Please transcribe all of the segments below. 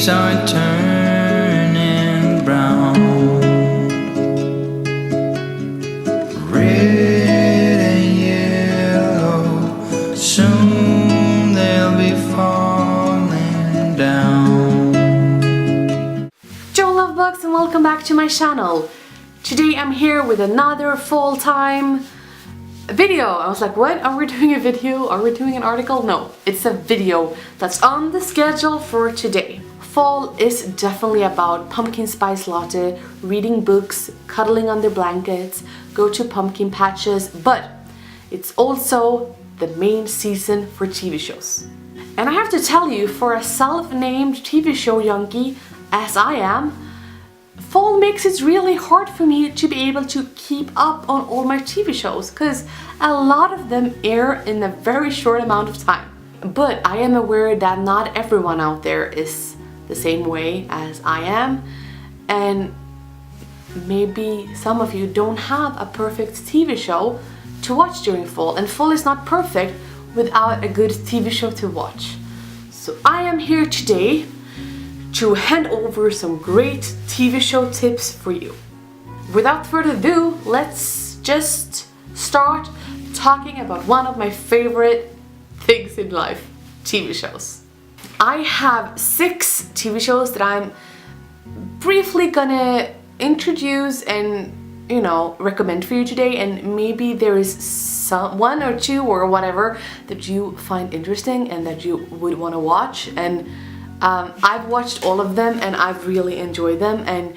leaves are turning brown. Red and yellow, soon they'll be falling down. Joe Love Books, and welcome back to my channel. Today I'm here with another full-time video. I was like, what? Are we doing a video? Are we doing an article? No, it's a video that's on the schedule for today. Fall is definitely about pumpkin spice latte, reading books, cuddling under blankets, go to pumpkin patches, but it's also the main season for TV shows. And I have to tell you, for a self-named TV show junkie as I am, fall makes it really hard for me to be able to keep up on all my TV shows because a lot of them air in a very short amount of time. But I am aware that not everyone out there is the same way as I am, and maybe some of you don't have a perfect TV show to watch during fall, and fall is not perfect without a good TV show to watch. So I am here today to hand over some great TV show tips for you. Without further ado, let's just start talking about one of my favorite things in life, TV shows. I have 6 TV shows that I'm briefly gonna introduce and, you know, recommend for you today, and maybe there is some one or two or whatever that you find interesting and that you would want to watch. And I've watched all of them and I've really enjoyed them, and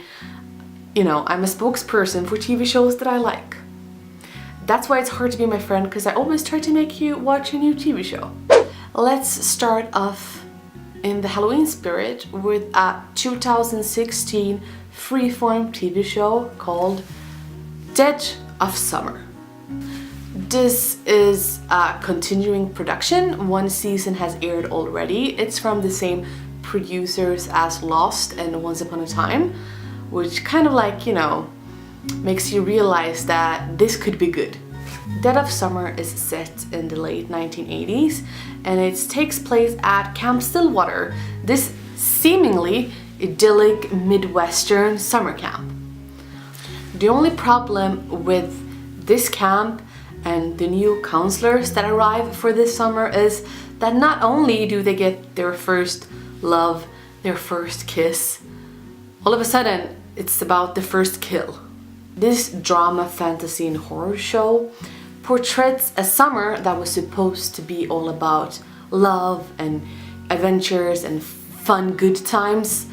you know, I'm a spokesperson for TV shows that I like. That's why it's hard to be my friend, because I always try to make you watch a new TV show. Let's start off in the Halloween spirit with a 2016 freeform TV show called Dead of Summer. This is a continuing production. One season has aired already. It's from the same producers as Lost and Once Upon a Time, which kind of like, you know, makes you realize that this could be good. Dead of Summer is set in the late 1980s and it takes place at Camp Stillwater, this seemingly idyllic Midwestern summer camp. The only problem with this camp and the new counselors that arrive for this summer is that not only do they get their first love, their first kiss, all of a sudden it's about the first kill. This drama, fantasy and horror show portrays a summer that was supposed to be all about love and adventures and fun good times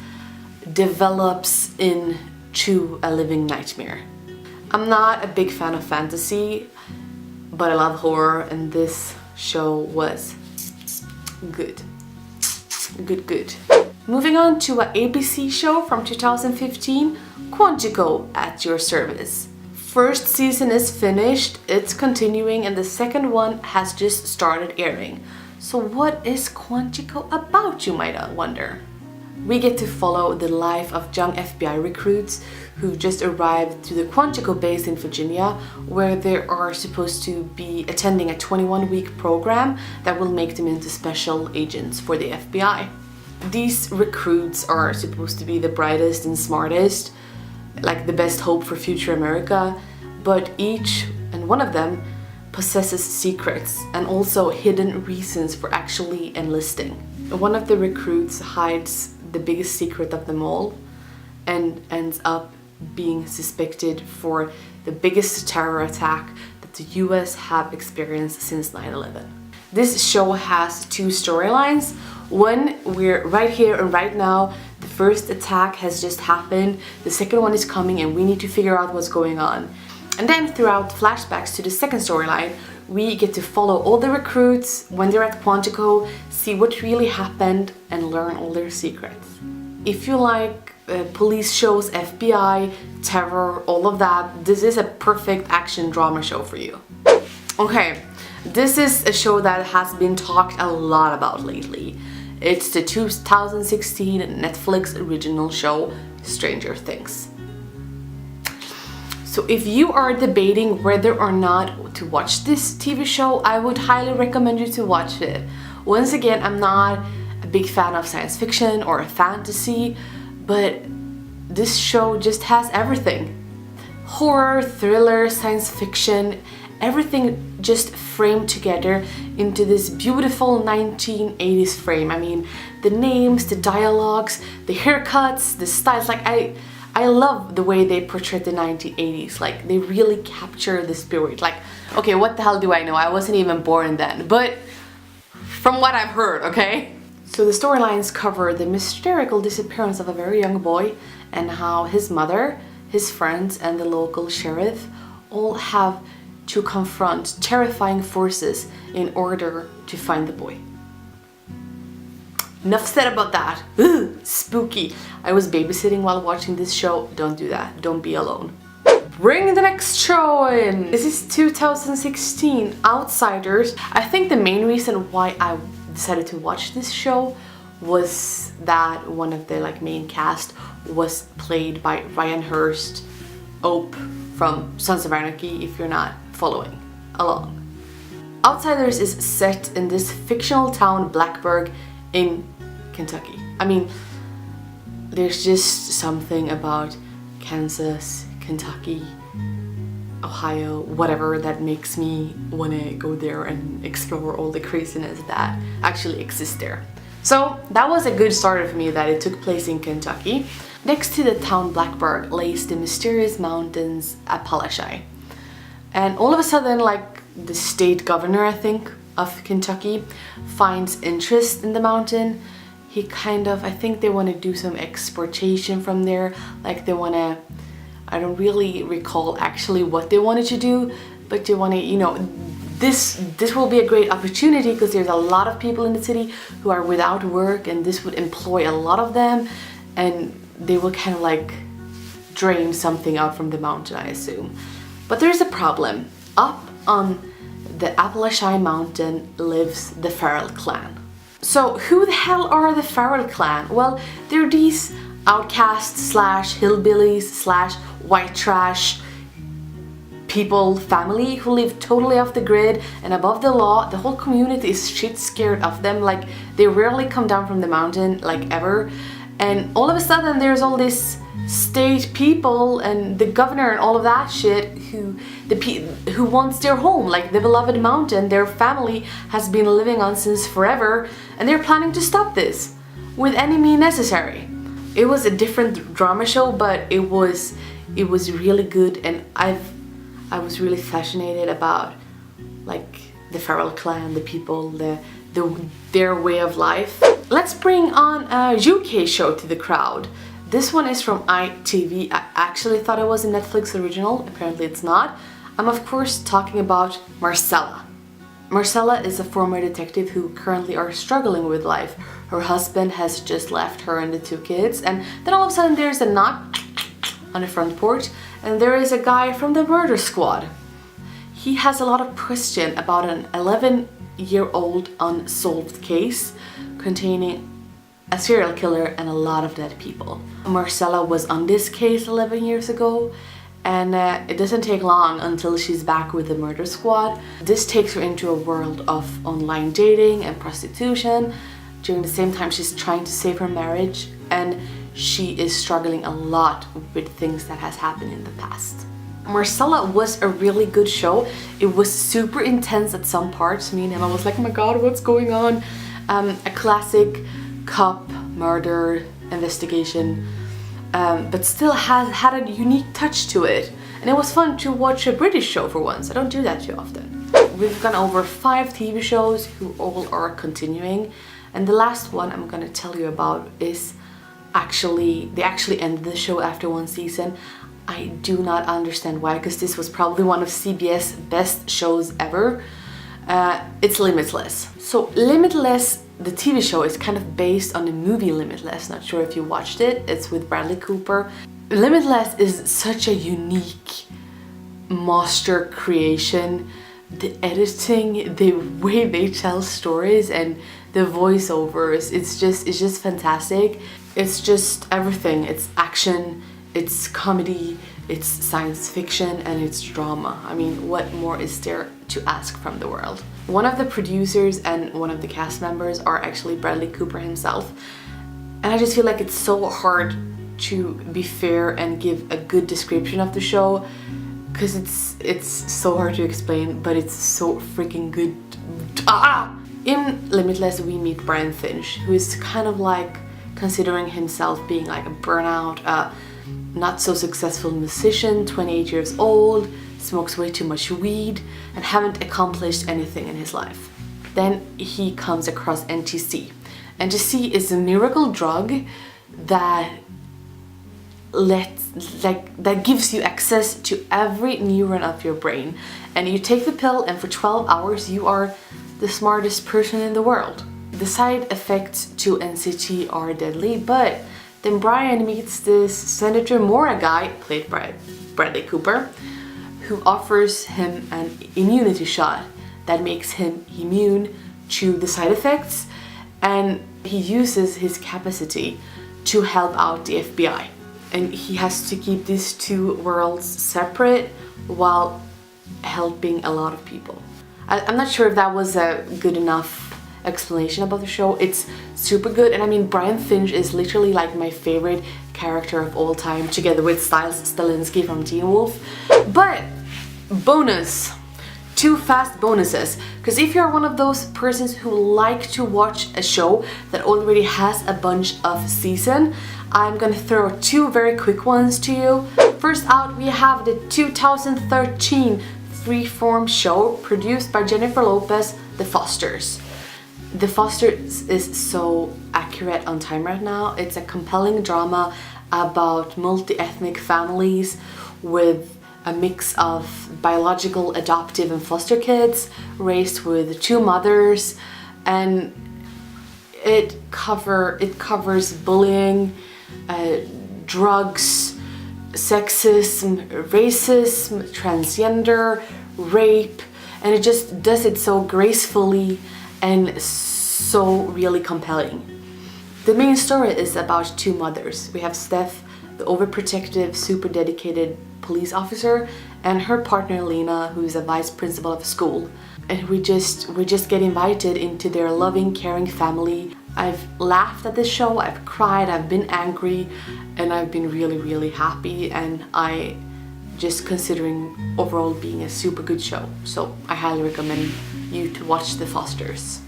develops into a living nightmare. I'm not a big fan of fantasy, but I love horror, and this show was good. Good. Moving on to an ABC show from 2015, QUANTICO at your service. First season is finished, it's continuing, and the second one has just started airing. So what is QUANTICO about, you might wonder? We get to follow the life of young FBI recruits who just arrived to the QUANTICO base in Virginia, where they are supposed to be attending a 21-week program that will make them into special agents for the FBI. These recruits are supposed to be the brightest and smartest, like the best hope for future America, but each and one of them possesses secrets and also hidden reasons for actually enlisting. One of the recruits hides the biggest secret of them all and ends up being suspected for the biggest terror attack that the US have experienced since 9/11. This show has 2 storylines. One, we're right here and right now. The first attack has just happened. The second one is coming and we need to figure out what's going on. And then throughout flashbacks to the second storyline, we get to follow all the recruits when they're at QUANTICO, see what really happened and learn all their secrets. If you like police shows, FBI, terror, all of that, this is a perfect action drama show for you. Okay, this is a show that has been talked a lot about lately. It's the 2016 Netflix original show, Stranger Things. So if you are debating whether or not to watch this TV show, I would highly recommend you to watch it. Once again, I'm not a big fan of science fiction or fantasy, but this show just has everything. Horror, thriller, science fiction, everything just framed together into this beautiful 1980s frame. I mean, the names, the dialogues, the haircuts, the styles, like I love the way they portrayed the 1980s. Like, they really capture the spirit. Like, okay, what the hell do I know? I wasn't even born then, but from what I've heard, okay? So the storylines cover the mystical disappearance of a very young boy and how his mother, his friends, and the local sheriff all have to confront terrifying forces in order to find the boy. Enough said about that. Ugh, spooky. I was babysitting while watching this show. Don't do that. Don't be alone. Bring the next show in. This is 2016, Outsiders. I think the main reason why I decided to watch this show was that one of the main cast was played by Ryan Hurst, Ope from Sons of Anarchy, if you're not following along. Outsiders is set in this fictional town, Blacksburg, in Kentucky. I mean, there's just something about Kansas, Kentucky, Ohio, whatever, that makes me want to go there and explore all the craziness that actually exists there. So that was a good start for me that it took place in Kentucky. Next to the town Blacksburg lays the mysterious mountains Appalachia. And all of a sudden, the state governor, I think, of Kentucky finds interest in the mountain. He I think they want to do some exportation from there. They want to, I don't really recall actually what they wanted to do, but they want to, this will be a great opportunity because there's a lot of people in the city who are without work, and this would employ a lot of them, and they will drain something out from the mountain, I assume. But there's a problem. Up on the Appalachian Mountain lives the Farrell clan. So who the hell are the Farrell clan? Well, they're these outcasts slash hillbillies slash white trash people, family who live totally off the grid and above the law. The whole community is shit scared of them. They rarely come down from the mountain, ever. And all of a sudden there's all this state people and the governor and all of that shit who wants their home, the beloved mountain their family has been living on since forever, and they're planning to stop this with any means necessary. It was a different drama show, but it was really good, and I was really fascinated about the Farrell clan, the people, their way of life. Let's bring on a UK show to the crowd. This one is from ITV. I actually thought it was a Netflix original. Apparently it's not. I'm of course talking about Marcella. Marcella is a former detective who currently are struggling with life. Her husband has just left her and the 2 kids, and then all of a sudden there's a knock on the front porch, and there is a guy from the murder squad. He has a lot of questions about an 11-year-old unsolved case containing a serial killer and a lot of dead people. Marcella was on this case 11 years ago, and it doesn't take long until she's back with the murder squad. This takes her into a world of online dating and prostitution. During the same time, she's trying to save her marriage, and she is struggling a lot with things that has happened in the past. Marcella was a really good show. It was super intense at some parts. Me and Emma was like, oh my god, what's going on? A classic cop murder investigation, but still had a unique touch to it, and it was fun to watch a British show for once. I don't do that too often. We've gone over 5 TV shows who all are continuing, and the last one I'm gonna tell you about is they actually ended the show after 1 season. I do not understand why, because this was probably one of CBS best shows ever. It's Limitless. So Limitless, the TV show, is kind of based on the movie Limitless. Not sure if you watched it. It's with Bradley Cooper. Limitless is such a unique master creation. The editing, the way they tell stories, and the voiceovers, it's just fantastic. It's just everything. It's action, it's comedy, It's science fiction and it's drama. I mean, what more is there to ask from the world? One of the producers and one of the cast members are actually Bradley Cooper himself. And I just feel like it's so hard to be fair and give a good description of the show, because it's so hard to explain, but it's so freaking good. In Limitless we meet Brian Finch, who is kind of like considering himself being like a burnout, not so successful musician, 28 years old, smokes way too much weed and haven't accomplished anything in his life. Then he comes across NTC. NTC is a miracle drug that gives you access to every neuron of your brain, and you take the pill and for 12 hours you are the smartest person in the world. The side effects to NCT are deadly, but then Brian meets this Senator Mora guy, played by Bradley Cooper, who offers him an immunity shot that makes him immune to the side effects, and he uses his capacity to help out the FBI. And he has to keep these two worlds separate while helping a lot of people. I'm not sure if that was a good enough explanation about the show. It's super good, and I mean, Brian Finch is literally like my favorite character of all time, together with Styles Stalinsky from Teen Wolf. But bonus! 2 fast bonuses, because if you're one of those persons who like to watch a show that already has a bunch of season, I'm gonna throw 2 very quick ones to you. First out, we have the 2013 freeform show produced by Jennifer Lopez, The Fosters. The Fosters is so accurate on time right now. It's a compelling drama about multi-ethnic families with a mix of biological, adoptive and foster kids raised with 2 mothers, and it covers bullying, drugs, sexism, racism, transgender, rape, and it just does it so gracefully and so really compelling. The main story is about 2 mothers. We have Steph, the overprotective, super dedicated police officer, and her partner Lena, who's a vice principal of a school. And we just get invited into their loving, caring family. I've laughed at this show, I've cried, I've been angry, and I've been really, really happy, and I just considering overall being a super good show. So I highly recommend you to watch The Fosters.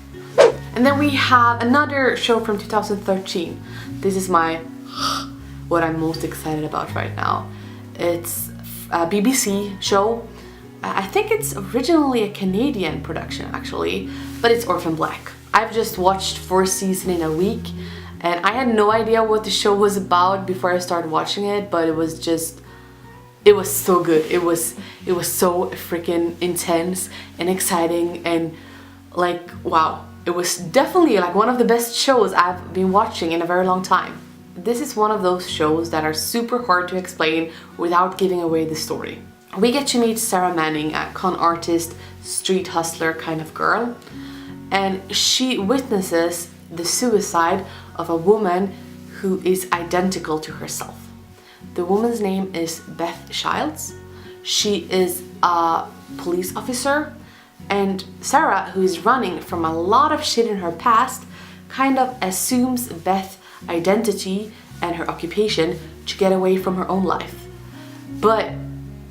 And then we have another show from 2013. This is what I'm most excited about right now. It's a BBC show. I think it's originally a Canadian production actually, but it's Orphan Black. I've just watched 4 seasons in a week, and I had no idea what the show was about before I started watching it, but it was so good. It was so freaking intense and exciting, and like, wow. It was definitely like one of the best shows I've been watching in a very long time. This is one of those shows that are super hard to explain without giving away the story. We get to meet Sarah Manning, a con artist, street hustler kind of girl, and she witnesses the suicide of a woman who is identical to herself. The woman's name is Beth Childs. She is a police officer, and Sarah, who is running from a lot of shit in her past, kind of assumes Beth's identity and her occupation to get away from her own life. But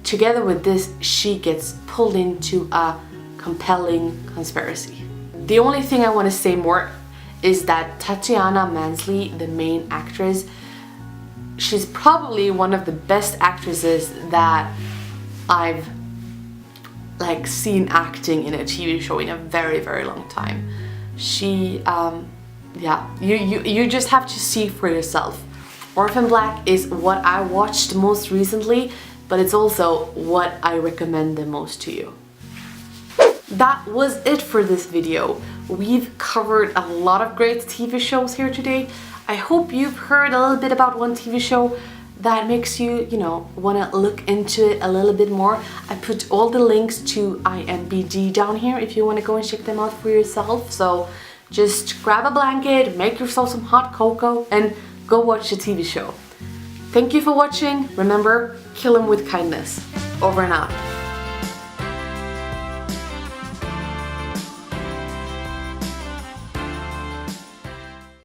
together with this, she gets pulled into a compelling conspiracy. The only thing I want to say more is that Tatiana Mansley, the main actress, she's probably one of the best actresses that I've seen acting in a TV show in a very, very long time. She, yeah, you just have to see for yourself. Orphan Black is what I watched most recently, but it's also what I recommend the most to you. That was it for this video. We've covered a lot of great TV shows here today. I hope you've heard a little bit about one TV show that makes you, want to look into it a little bit more. I put all the links to IMDb down here if you want to go and check them out for yourself. So just grab a blanket, make yourself some hot cocoa, and go watch the TV show. Thank you for watching. Remember, kill them with kindness. Over and out.